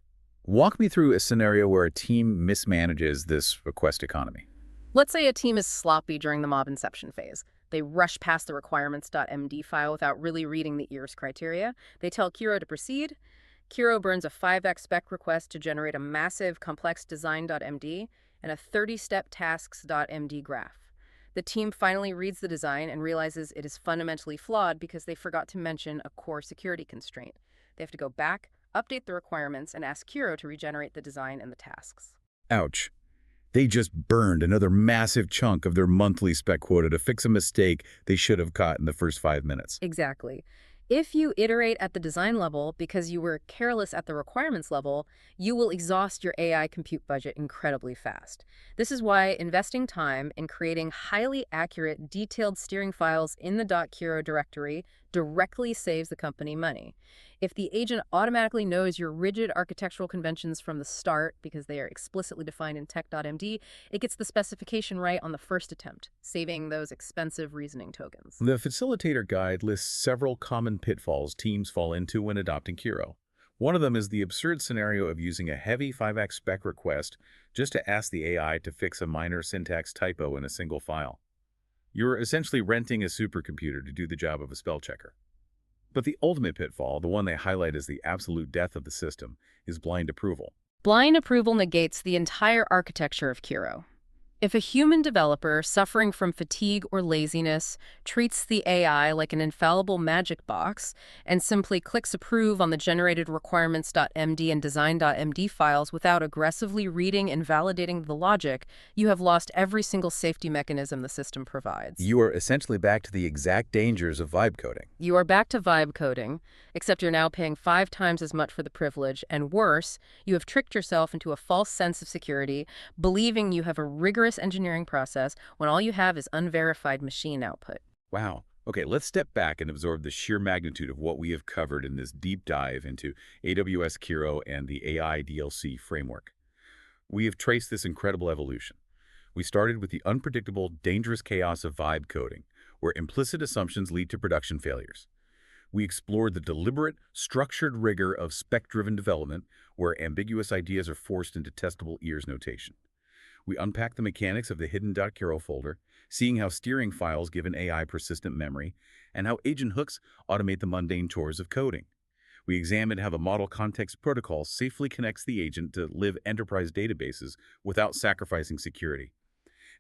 Walk me through a scenario where a team mismanages this request economy. Let's say a team is sloppy during the mob inception phase. They rush past the requirements.md file without really reading the ERS criteria. They tell Kiro to proceed. Kiro burns a 5x spec request to generate a massive complex design.md and a 30-step tasks.md graph. The team finally reads the design and realizes it is fundamentally flawed because they forgot to mention a core security constraint. They have to go back, update the requirements, and ask Kiro to regenerate the design and the tasks. Ouch. They just burned another massive chunk of their monthly spec quota to fix a mistake they should have caught in the first 5 minutes. Exactly. If you iterate at the design level because you were careless at the requirements level, you will exhaust your AI compute budget incredibly fast. This is why investing time in creating highly accurate, detailed steering files in the .kiro directory directly saves the company money. If the agent automatically knows your rigid architectural conventions from the start because they are explicitly defined in tech.md, it gets the specification right on the first attempt, saving those expensive reasoning tokens. The facilitator guide lists several common pitfalls teams fall into when adopting Kiro. One of them is the absurd scenario of using a heavy 5x spec request just to ask the AI to fix a minor syntax typo in a single file. You're essentially renting a supercomputer to do the job of a spell checker. But the ultimate pitfall, the one they highlight as the absolute death of the system, is blind approval. Blind approval negates the entire architecture of Kiro. If a human developer suffering from fatigue or laziness treats the AI like an infallible magic box and simply clicks approve on the generated requirements.md and design.md files without aggressively reading and validating the logic, you have lost every single safety mechanism the system provides. You are essentially back to the exact dangers of vibe coding. You are back to vibe coding, except you're now paying 5 times as much for the privilege, and worse, you have tricked yourself into a false sense of security, believing you have a rigorous engineering process when all you have is unverified machine output. Wow. Okay, let's step back and absorb the sheer magnitude of what we have covered in this deep dive into AWS Kiro and the AI DLC framework. We have traced this incredible evolution. We started with the unpredictable, dangerous chaos of vibe coding, where implicit assumptions lead to production failures. We explored the deliberate, structured rigor of spec-driven development, where ambiguous ideas are forced into testable ERS notation. We unpacked the mechanics of the hidden .kiro folder, seeing how steering files give an AI persistent memory, and how agent hooks automate the mundane chores of coding. We examined how the model context protocol safely connects the agent to live enterprise databases without sacrificing security.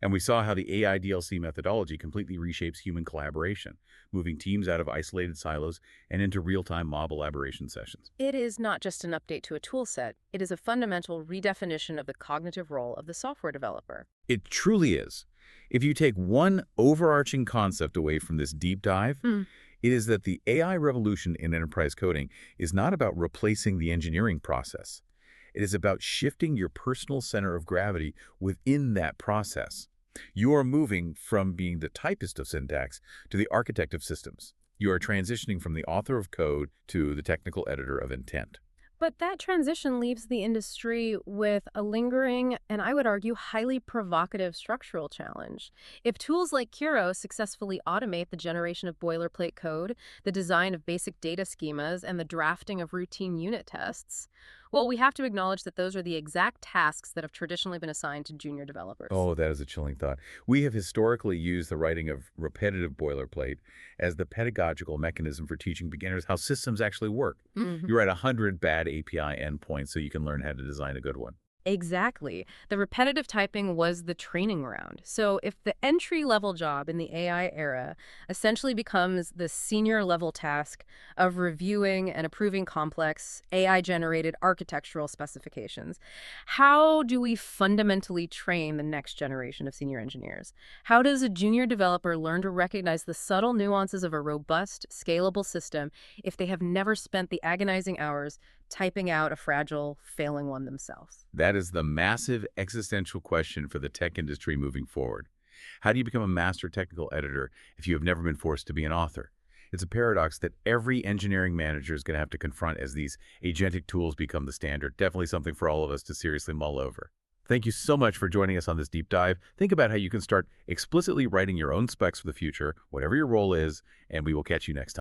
And we saw how the AI DLC methodology completely reshapes human collaboration, moving teams out of isolated silos and into real-time mob elaboration sessions. It is not just an update to a toolset, it is a fundamental redefinition of the cognitive role of the software developer. It truly is. If you take one overarching concept away from this deep dive, it is that the AI revolution in enterprise coding is not about replacing the engineering process. It is about shifting your personal center of gravity within that process. You are moving from being the typist of syntax to the architect of systems. You are transitioning from the author of code to the technical editor of intent. But that transition leaves the industry with a lingering, and I would argue, highly provocative structural challenge. If tools like Kiro successfully automate the generation of boilerplate code, the design of basic data schemas, and the drafting of routine unit tests, well, we have to acknowledge that those are the exact tasks that have traditionally been assigned to junior developers. Oh, that is a chilling thought. We have historically used the writing of repetitive boilerplate as the pedagogical mechanism for teaching beginners how systems actually work. You're at 100 bad API endpoints so you can learn how to design a good one. Exactly. The repetitive typing was the training ground. So if the entry-level job in the AI era essentially becomes the senior-level task of reviewing and approving complex AI-generated architectural specifications, how do we fundamentally train the next generation of senior engineers? How does a junior developer learn to recognize the subtle nuances of a robust, scalable system if they have never spent the agonizing hours typing out a fragile, failing one themselves? That is the massive existential question for the tech industry moving forward. How do you become a master technical editor if you have never been forced to be an author? It's a paradox that every engineering manager is going to have to confront as these agentic tools become the standard. Definitely something for all of us to seriously mull over. Thank you so much for joining us on this deep dive. Think about how you can start explicitly writing your own specs for the future, whatever your role is, and we will catch you next time.